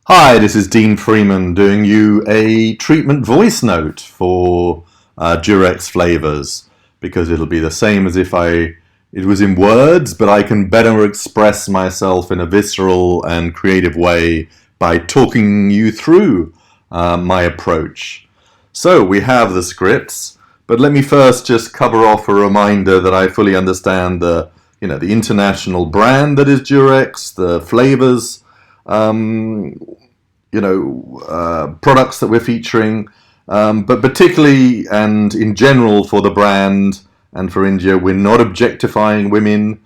Hi, this is Dean Freeman doing you a treatment voice note for Durex flavors because it'll be the same as if it was in words, but I can better express myself in a visceral and creative way by talking you through my approach. So we have the scripts, but let me first just cover off a reminder that I fully understand the international brand that is Durex, the flavors products that we're featuring, but particularly and in general for the brand and for India, we're not objectifying women.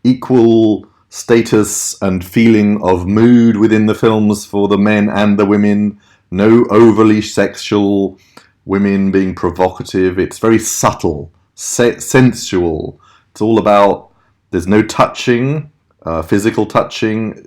Equal status and feeling of mood within the films for the men and the women. No overly sexual women being provocative. It's very subtle, sensual. It's all about there's no touching, physical touching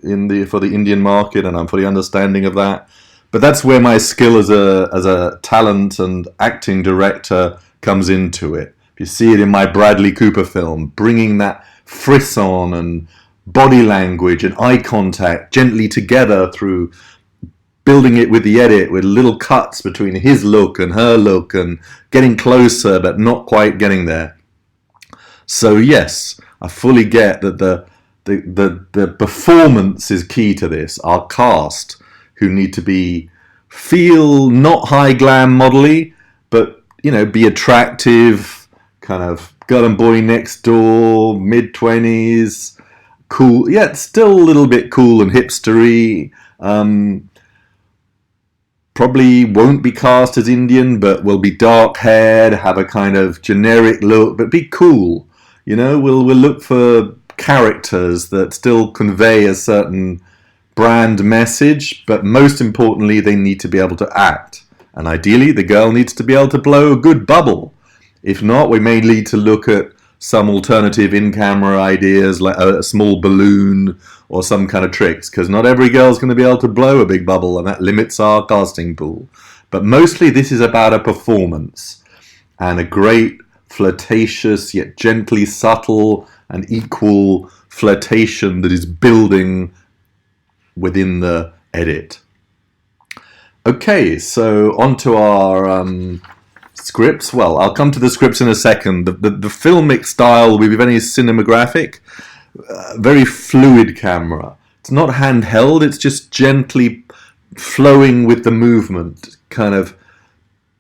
for the Indian market, and I'm fully understanding of that. But that's where my skill as a talent and acting director comes into it. If you see it in my Bradley Cooper film, bringing that frisson and body language and eye contact gently together through building it with the edit, with little cuts between his look and her look and getting closer but not quite getting there. So yes, I fully get that the performance is key to this. Our cast, who need to feel not high glam modelly, but be attractive, kind of girl and boy next door, mid-20s, cool, yet still a little bit cool and hipstery. Probably won't be cast as Indian, but will be dark-haired, have a kind of generic look, but be cool. We'll look for characters that still convey a certain brand message, but most importantly, they need to be able to act. And ideally, the girl needs to be able to blow a good bubble. If not, we may need to look at some alternative in-camera ideas, like a small balloon or some kind of tricks, because not every girl's going to be able to blow a big bubble, and that limits our casting pool. But mostly, this is about a performance and a great, flirtatious, yet gently subtle and equal flirtation that is building within the edit. Okay, so on to our scripts. Well, I'll come to the scripts in a second. The filmic style will be very cinematographic, very fluid camera. It's not handheld, it's just gently flowing with the movement, kind of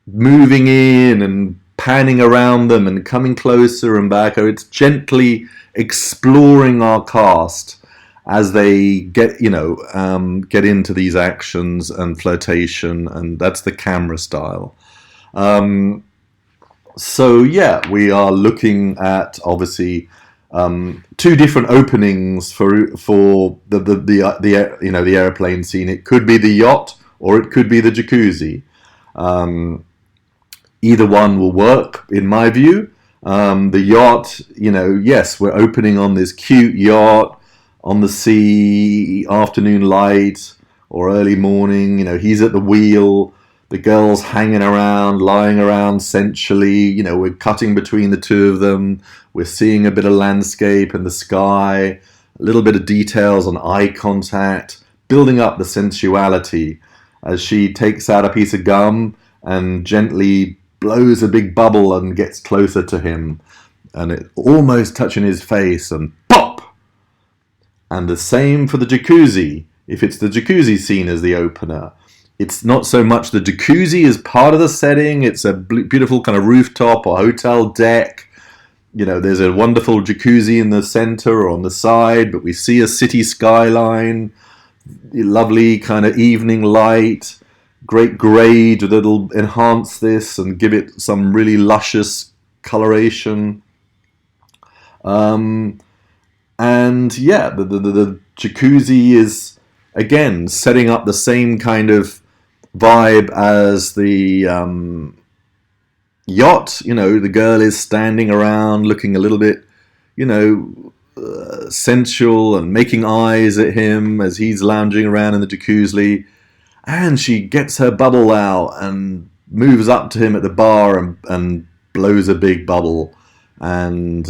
moving in and panning around them and coming closer and back. It's gently exploring our cast as they get into these actions and flirtation, and that's the camera style. So yeah, we are looking at obviously two different openings for the airplane scene. It could be the yacht or it could be the jacuzzi. Either one will work in my view. The yacht, yes, we're opening on this cute yacht on the sea, afternoon light or early morning. He's at the wheel. The girl's hanging around, lying around sensually. We're cutting between the two of them. We're seeing a bit of landscape and the sky, a little bit of details on eye contact, building up the sensuality as she takes out a piece of gum and gently blows a big bubble and gets closer to him. And it almost touching his face and pop! And the same for the jacuzzi. If it's the jacuzzi scene as the opener, it's not so much the jacuzzi as part of the setting. It's a beautiful kind of rooftop or hotel deck. There's a wonderful jacuzzi in the center or on the side, but we see a city skyline, lovely kind of evening light, great grade that'll enhance this and give it some really luscious coloration. And yeah, the jacuzzi is, again, setting up the same kind of vibe as the yacht. The girl is standing around looking a little bit, sensual and making eyes at him as he's lounging around in the jacuzzi. And she gets her bubble out and moves up to him at the bar and blows a big bubble. And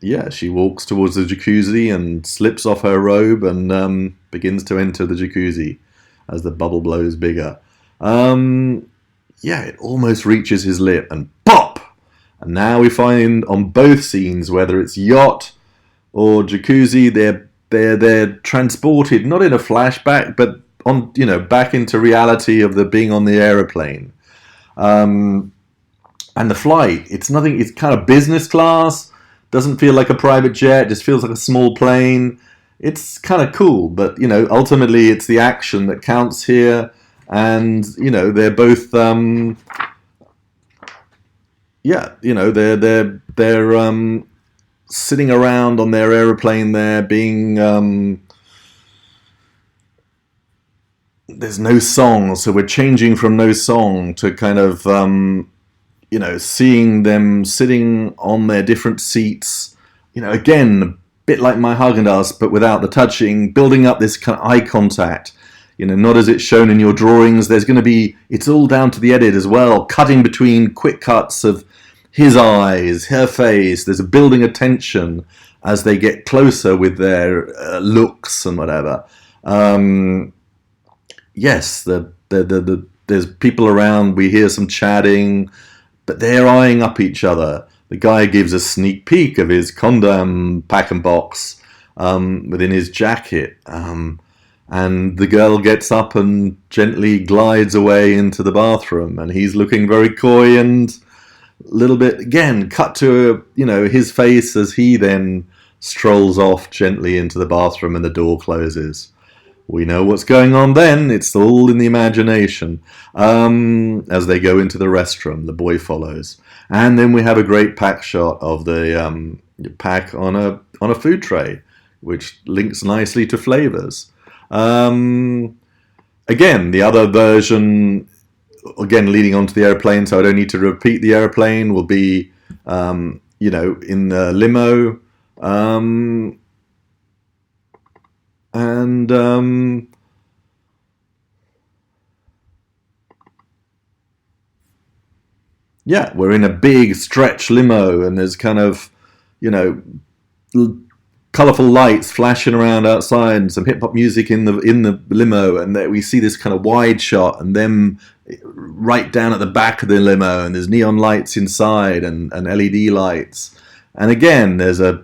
yeah, she walks towards the jacuzzi and slips off her robe and begins to enter the jacuzzi. as the bubble blows bigger. It almost reaches his lip, and pop! And now we find on both scenes, whether it's yacht or jacuzzi, they're transported not in a flashback, but on back into reality of the being on the aeroplane. And the flight, it's nothing. It's kind of business class. Doesn't feel like a private jet. Just feels like a small plane. It's kind of cool, but ultimately it's the action that counts here. And they're both they're sitting around on their aeroplane there, being there's no song, so we're changing from no song to kind of seeing them sitting on their different seats. Again, a bit like my Haagen-Dazs, but without the touching, building up this kind of eye contact. Not as it's shown in your drawings. There's going to be, it's all down to the edit as well, cutting between quick cuts of his eyes, her face. There's a building of tension as they get closer with their looks and whatever. Yes, there's people around. We hear some chatting, but they're eyeing up each other. The guy gives a sneak peek of his condom pack and box within his jacket. And the girl gets up and gently glides away into the bathroom, and he's looking very coy and a little bit, again, cut to his face as he then strolls off gently into the bathroom and the door closes. We know what's going on then. It's all in the imagination. As they go into the restroom, the boy follows. And then we have a great pack shot of the pack on a food tray, which links nicely to flavors. Again, the other version, again, leading onto the airplane, so I don't need to repeat the airplane, will be, in the limo. We're in a big stretch limo, and there's kind of, colourful lights flashing around outside, and some hip hop music in the limo, and we see this kind of wide shot, and them right down at the back of the limo, and there's neon lights inside and LED lights, and again there's a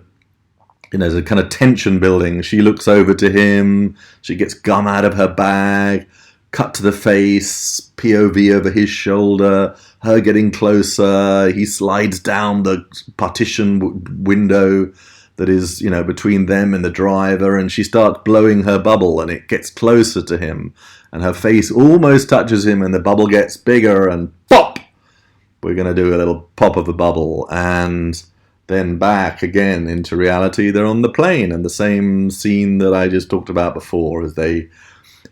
kind of tension building. She looks over to him, she gets gum out of her bag, cut to the face, POV over his shoulder, her getting closer, he slides down the partition window that is, between them and the driver, and she starts blowing her bubble, and it gets closer to him, and her face almost touches him, and the bubble gets bigger, and pop! We're going to do a little pop of the bubble, and then back again into reality. They're on the plane, and the same scene that I just talked about before as they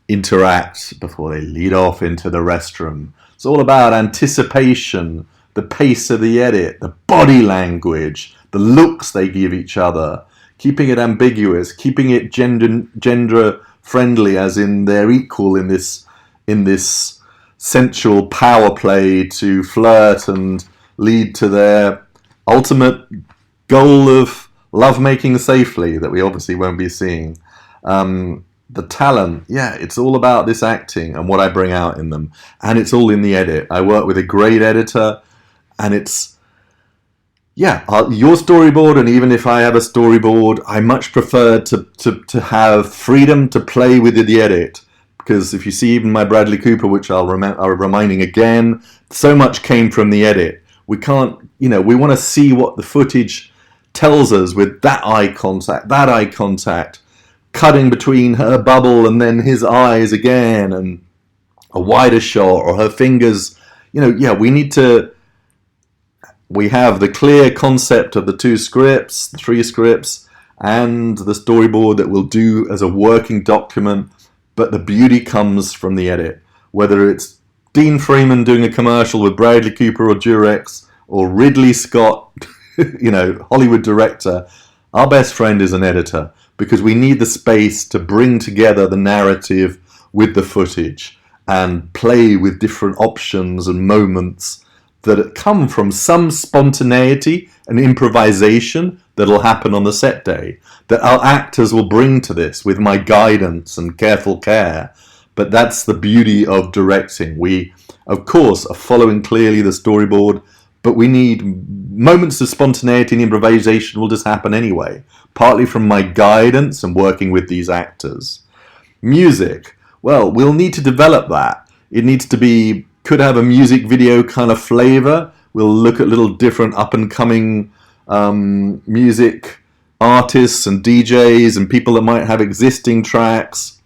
interact before they lead off into the restroom. It's all about anticipation, the pace of the edit, the body language, the looks they give each other, keeping it ambiguous, keeping it gender friendly, as in they're equal in this sensual power play to flirt and lead to their ultimate goal of lovemaking safely that we obviously won't be seeing. The talent, it's all about this acting and what I bring out in them, and it's all in the edit. I work with a great editor, and it's your storyboard, and even if I have a storyboard, I much prefer to have freedom to play with the edit, because if you see even my Bradley Cooper, which I'm reminding again, so much came from the edit. We can't, we want to see what the footage tells us with that eye contact, cutting between her bubble and then his eyes again, and a wider shot, or her fingers, we have the clear concept of the 2 scripts, the 3 scripts, and the storyboard that we'll do as a working document, but the beauty comes from the edit. Whether it's Dean Freeman doing a commercial with Bradley Cooper or Durex, or Ridley Scott, Hollywood director, our best friend is an editor, because we need the space to bring together the narrative with the footage and play with different options and moments that come from some spontaneity and improvisation that'll happen on the set day, that our actors will bring to this with my guidance and careful care. but that's the beauty of directing. We, of course, are following clearly the storyboard, but we need moments of spontaneity and improvisation will just happen anyway, partly from my guidance and working with these actors. Music, well, we'll need to develop that. It needs to be, could have a music video kind of flavor. We'll look at little different up-and-coming music artists and DJs and people that might have existing tracks.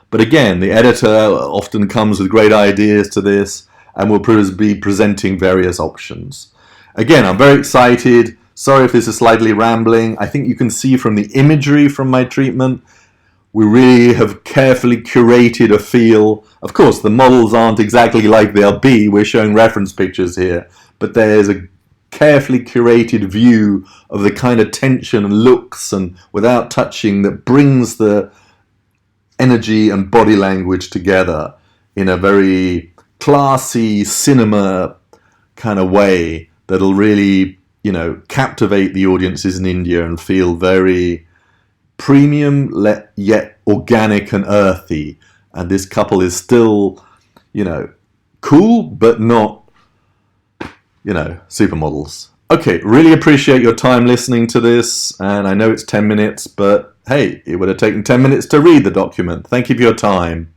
But again, the editor often comes with great ideas to this, and we'll be presenting various options. Again, I'm very excited. Sorry if this is slightly rambling. I think you can see from the imagery from my treatment, we really have carefully curated a feel. Of course, the models aren't exactly like they'll be. We're showing reference pictures here, but there's a carefully curated view of the kind of tension and looks and without touching that brings the energy and body language together in a very classy cinema kind of way that'll really, captivate the audiences in India and feel very premium yet organic and earthy. And this couple is still, cool, but not, supermodels. Okay, really appreciate your time listening to this, and I know it's 10 minutes, but hey, it would have taken 10 minutes to read the document. Thank you for your time.